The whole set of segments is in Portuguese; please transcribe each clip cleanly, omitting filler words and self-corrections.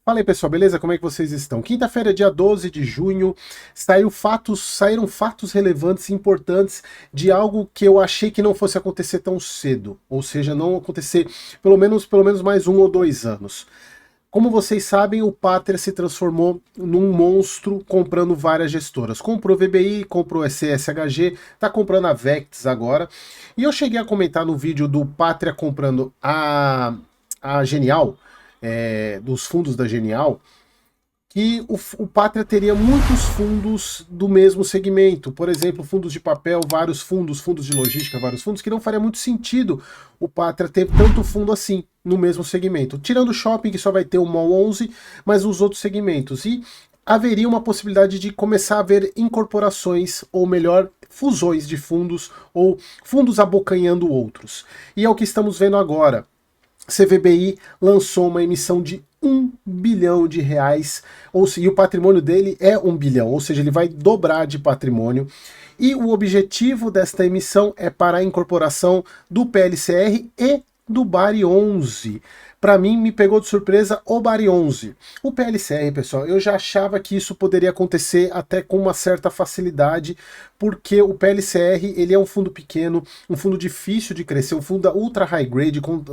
Fala aí, pessoal, beleza? Como é que vocês estão? Quinta-feira, dia 12 de junho, saíram fatos relevantes e importantes de algo que eu achei que não fosse acontecer tão cedo, ou seja, não acontecer pelo menos mais 1 ou 2 anos. Como vocês sabem, o Pátria se transformou num monstro comprando várias gestoras. Comprou VBI, comprou CSHG, tá comprando a Vectis agora. E eu cheguei a comentar no vídeo do Pátria comprando a Genial, dos fundos da Genial, que o Pátria teria muitos fundos do mesmo segmento. Por exemplo, fundos de papel, vários fundos, fundos de logística, vários fundos, que não faria muito sentido o Pátria ter tanto fundo assim no mesmo segmento. Tirando o shopping, que só vai ter o MOL 11, mas os outros segmentos. E haveria uma possibilidade de começar a haver incorporações, ou melhor, fusões de fundos, ou fundos abocanhando outros. E é o que estamos vendo agora. CVBI lançou uma emissão de R$ 1 bilhão, e o patrimônio dele é 1 bilhão, ou seja, ele vai dobrar de patrimônio. E o objetivo desta emissão é para a incorporação do PLCR e do BARI 11. Para mim, me pegou de surpresa o BARI 11. O PLCR, pessoal, eu já achava que isso poderia acontecer até com uma certa facilidade, porque o PLCR ele é um fundo pequeno, um fundo difícil de crescer, um fundo ultra high grade, com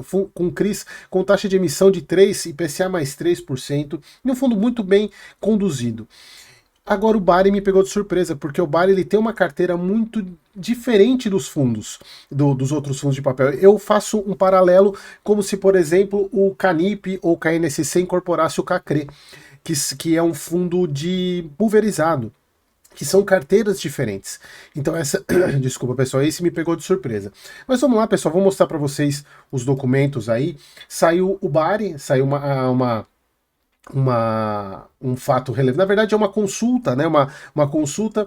CRIs, com taxa de emissão de 3, IPCA mais 3%, e um fundo muito bem conduzido. Agora o BARI me pegou de surpresa, porque o BARI ele tem uma carteira muito diferente dos fundos, dos outros fundos de papel. Eu faço um paralelo como se, por exemplo, o Canip ou o KNSC incorporasse o CACRE, que é um fundo de pulverizado, que são carteiras diferentes. Então essa, desculpa pessoal, esse me pegou de surpresa. Mas vamos lá, pessoal, vou mostrar para vocês os documentos aí. Saiu o BARI, saiu um fato relevante. Na verdade é uma consulta, né? Uma consulta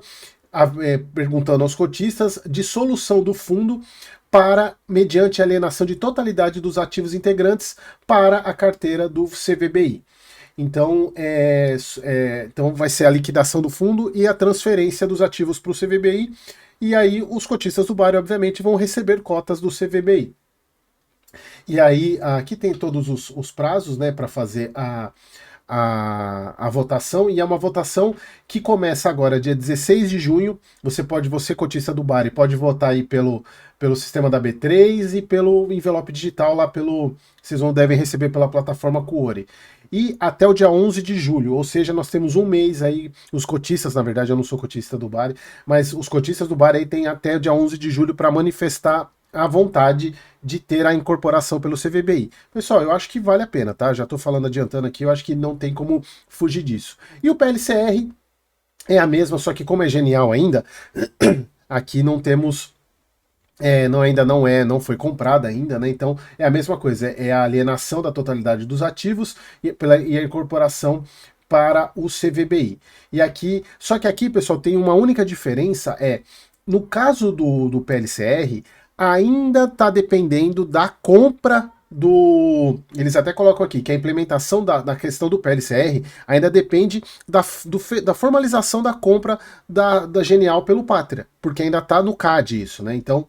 perguntando aos cotistas de solução do fundo para, mediante alienação de totalidade dos ativos integrantes para a carteira do CVBI. Então, então vai ser a liquidação do fundo e a transferência dos ativos para o CVBI, e aí os cotistas do BARI, obviamente, vão receber cotas do CVBI. E aí, aqui tem todos os prazos, né, para fazer a votação, e é uma votação que começa agora, dia 16 de junho. Você cotista do BARI, pode votar aí pelo sistema da B3 e pelo envelope digital lá vocês devem receber pela plataforma Cuore. E até o dia 11 de julho, ou seja, nós temos um mês aí, os cotistas, na verdade eu não sou cotista do BARI, mas os cotistas do BARI aí têm até o dia 11 de julho para manifestar a vontade de ter a incorporação pelo CVBI. Pessoal, eu acho que vale a pena, tá? Já estou falando, adiantando aqui, eu acho que não tem como fugir disso. E o PLCR é a mesma, só que como é Genial ainda, aqui não temos... não foi comprada ainda, né? Então é a mesma coisa, é a alienação da totalidade dos ativos e a incorporação para o CVBI. E aqui, só que aqui, pessoal, tem uma única diferença, no caso do PLCR, ainda está dependendo da compra eles até colocam aqui que a implementação da questão do PLCR ainda depende da formalização da compra da Genial pelo Pátria, porque ainda está no CAD isso, né? Então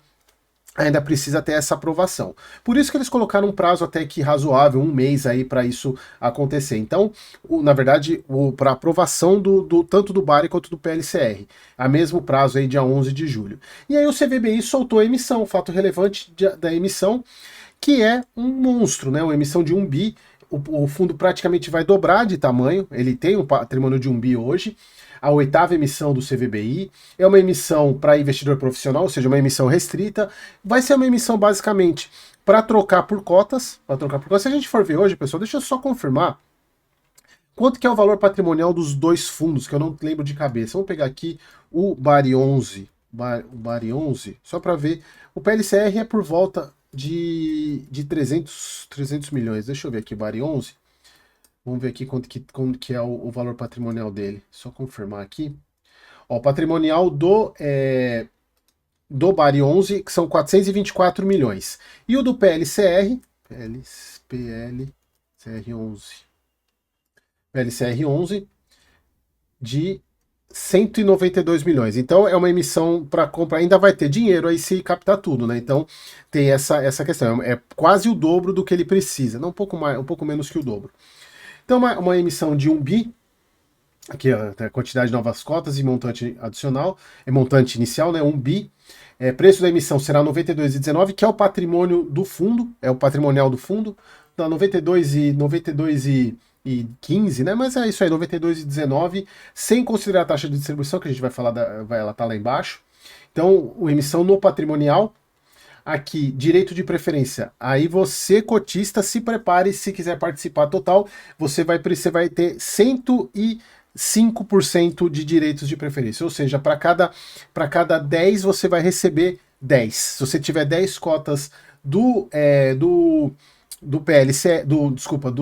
ainda precisa ter essa aprovação. Por isso que eles colocaram um prazo até que razoável, um mês aí para isso acontecer. Então, na verdade, para aprovação tanto do BARI quanto do PLCR, a mesmo prazo aí, dia 11 de julho. E aí o CVBI soltou a emissão, o fato relevante da emissão, que é um monstro, né? Uma emissão de 1 bi, o fundo praticamente vai dobrar de tamanho, ele tem um patrimônio de 1 bi hoje, a 8ª emissão do CVBI, é uma emissão para investidor profissional, ou seja, uma emissão restrita, vai ser uma emissão basicamente para trocar por cotas, Se a gente for ver hoje, pessoal, deixa eu só confirmar quanto que é o valor patrimonial dos dois fundos, que eu não lembro de cabeça. Vamos pegar aqui o BARI 11, só para ver. O PLCR é por volta de 300 milhões, deixa eu ver aqui, BARI 11. Vamos ver aqui quanto que é o valor patrimonial dele. Só confirmar aqui. Ó, o patrimonial do BARI 11 que são 424 milhões. E o do PLCR 11 de 192 milhões. Então é uma emissão para comprar, ainda vai ter dinheiro aí se captar tudo, né? Então tem essa questão. É quase o dobro do que ele precisa, não um pouco mais, um pouco menos que o dobro. Então, uma emissão de 1 bi, aqui a quantidade de novas cotas e montante adicional, montante inicial, né, 1 bi. Preço da emissão será 92,19, que é o patrimônio do fundo, é o patrimonial do fundo, tá, 92,15, né? Mas é isso aí, 92,19, sem considerar a taxa de distribuição, que a gente vai falar, ela tá lá embaixo. Então, a emissão no patrimonial, aqui, direito de preferência. Aí você, cotista, se prepare, se quiser participar total, você vai ter 105% de direitos de preferência. Ou seja, para cada 10 você vai receber 10. Se você tiver 10 cotas do PLC, do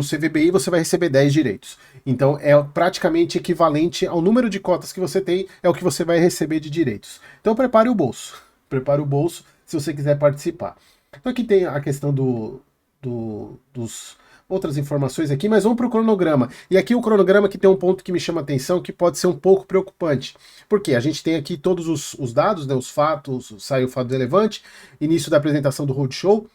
CVBI, você vai receber 10 direitos. Então é praticamente equivalente ao número de cotas que você tem, é o que você vai receber de direitos. Então prepare o bolso. Prepare o bolso se você quiser participar. Então aqui tem a questão dos outras informações aqui, mas vamos para o cronograma. E aqui o cronograma que tem um ponto que me chama a atenção, que pode ser um pouco preocupante. Porque a gente tem aqui todos os dados, né, os fatos, sai o fato relevante, início da apresentação do roadshow.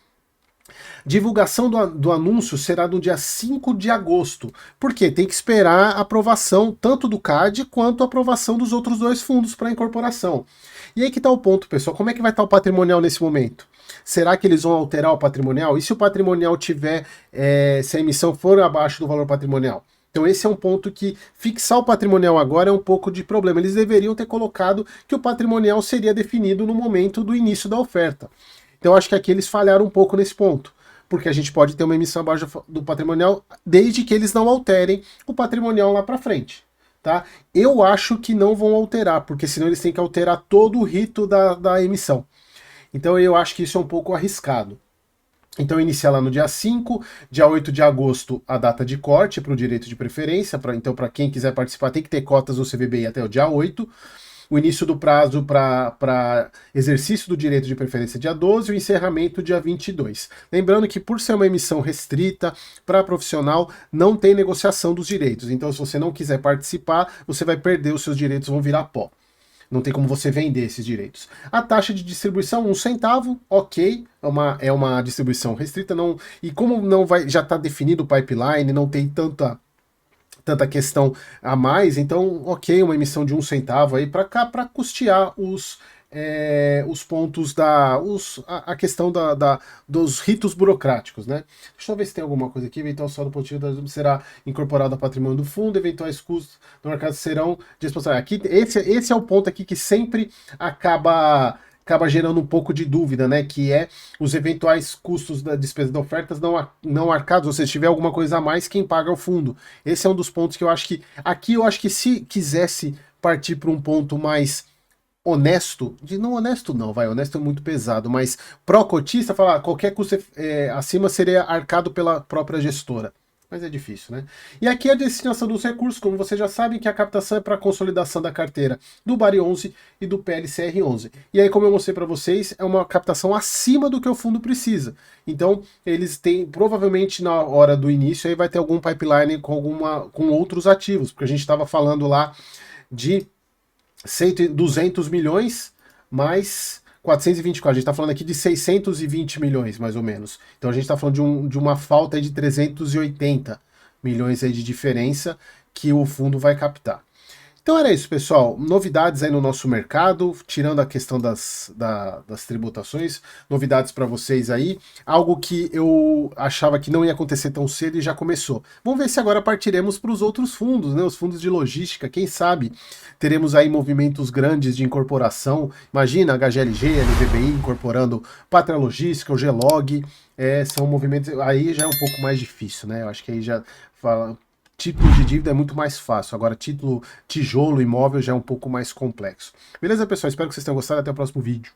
Divulgação do anúncio será no dia 5 de agosto. Por quê? Tem que esperar a aprovação tanto do CAD quanto a aprovação dos outros 2 fundos para incorporação. E aí que está o ponto, pessoal. Como é que vai estar o patrimonial nesse momento? Será que eles vão alterar o patrimonial? E se o patrimonial tiver, se a emissão for abaixo do valor patrimonial? Então esse é um ponto que fixar o patrimonial agora é um pouco de problema. Eles deveriam ter colocado que o patrimonial seria definido no momento do início da oferta. Então acho que aqui eles falharam um pouco nesse ponto, porque a gente pode ter uma emissão abaixo do patrimonial desde que eles não alterem o patrimonial lá para frente. Tá? Eu acho que não vão alterar, porque senão eles têm que alterar todo o rito da emissão. Então eu acho que isso é um pouco arriscado. Então iniciar lá no dia 5, dia 8 de agosto a data de corte para o direito de preferência, então para quem quiser participar tem que ter cotas no CVBI até o dia 8. O início do prazo para exercício do direito de preferência dia 12 e o encerramento dia 22. Lembrando que por ser uma emissão restrita para profissional, não tem negociação dos direitos. Então se você não quiser participar, você vai perder, os seus direitos vão virar pó. Não tem como você vender esses direitos. A taxa de distribuição, 1 centavo, ok, é uma distribuição restrita, não, e como não vai, já está definido o pipeline, não tem tanta questão a mais, então ok, uma emissão de 1 centavo aí para custear os pontos a questão dos ritos burocráticos, né? Deixa eu ver se tem alguma coisa aqui. Eventual saldo positivo será incorporado ao patrimônio do fundo, eventuais custos do mercado serão de responsabilidade. Aqui, esse é o ponto aqui que sempre acaba gerando um pouco de dúvida, né? Que é os eventuais custos da despesa de ofertas não arcados, ou seja, se tiver alguma coisa a mais, quem paga é o fundo. Esse é um dos pontos que eu acho que aqui se quisesse partir para um ponto mais honesto, honesto é muito pesado, mas pró-cotista, falar qualquer custo acima seria arcado pela própria gestora. Mas é difícil, né? E aqui a destinação dos recursos, como vocês já sabem, que a captação é para consolidação da carteira do BARI 11 e do PLCR 11. E aí, como eu mostrei para vocês, é uma captação acima do que o fundo precisa. Então, eles têm, provavelmente na hora do início, aí vai ter algum pipeline com outros ativos, porque a gente estava falando lá de 200 milhões mais 424, a gente está falando aqui de 620 milhões, mais ou menos. Então a gente está falando de uma falta de 380 milhões aí de diferença que o fundo vai captar. Então era isso, pessoal. Novidades aí no nosso mercado, tirando a questão das tributações, novidades para vocês aí. Algo que eu achava que não ia acontecer tão cedo e já começou. Vamos ver se agora partiremos para os outros fundos, né? Os fundos de logística, quem sabe teremos aí movimentos grandes de incorporação. Imagina a HGLG, a LVBI incorporando Pátria Logística, o GLOG. São movimentos, aí já é um pouco mais difícil, né? Eu acho que aí já fala... Título de dívida é muito mais fácil, agora tijolo, imóvel já é um pouco mais complexo. Beleza, pessoal? Espero que vocês tenham gostado, até o próximo vídeo.